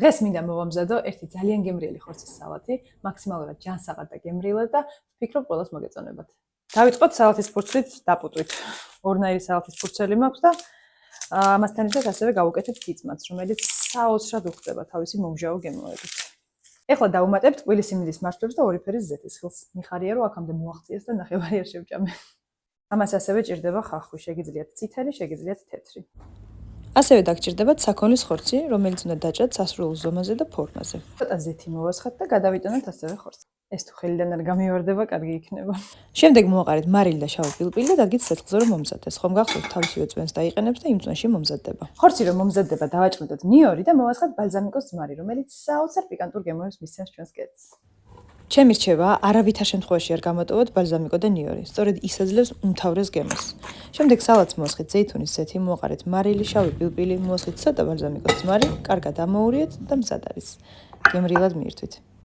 დღეს მინდა მოვამზადო ერთი ძალიან გემრიელი ხორცის სალათი, მაქსიმალურად ჯანსაღად და გემრიელად და ვფიქრობ ყველას მოგეწონებათ. დავიწყოთ სალათის ფურცლით დაპუტვით. ორნაირი სალათის ფურცელი მაქვს და ამასთან ერთად ასევე გავუკეთებ წიწმაც, რომელიც საოცრად უხდება თავისი მომჟავო გემოებით. ეხლა დავუმატებთ ტკბილი სიმინდის მარცვლებს და ორი ფერის ზეთისხილს. მიხარია რომ აქამდე მოაღწიეს და ნახევარი არ შევჭამე. ამას ასევე ჭირდება ხახვი, შეგიძლიათ წითელი, შეგიძლიათ თეთრი. ასევე დაგჭირდებათ საქონლის ხორცი, რომელიც უნდა დაჭრათ სასრულ ზომაზე და ფორმაზე. ცოტა ზეთი მოვასხათ და გადავიტანოთ ასევე ხორცს. ეს თუ ხელიდან არ გამივარდება, კარგი იქნება. შემდეგ მოვაყარეთ მარილი და შავი პილპილი და დაგით სეთქზე რომ მომზადდეს. ხომ გახსოვთ თავისივე წვენს დაიყენებს და იმ წვენში მომზადდება. ხორცი რომ მომზადდება, დავაჭყიდოთ ნიორი და მოვასხათ ბალზამიკოს ძმარი, რომელიც საოცარ პიკანტურ გემოებს მისცემს ჩვენს კერძს. ჩემი რჩევა არავითარ შემთხვევაში არ გამოტოვოთ ბალზამიკო და ნიორი, სწორედ ის აძლევს უმთავრეს გემოს. შემდეგ სალათს მოვასხით ზეითუნის ზეთი, მოვაყარეთ მარილი, შავი პილპილი, მოვასხით ცოტა ბალზამიკოს ძმარი, კარგად ამოურიეთ და მზად არის. გემრიელად მიირთვით.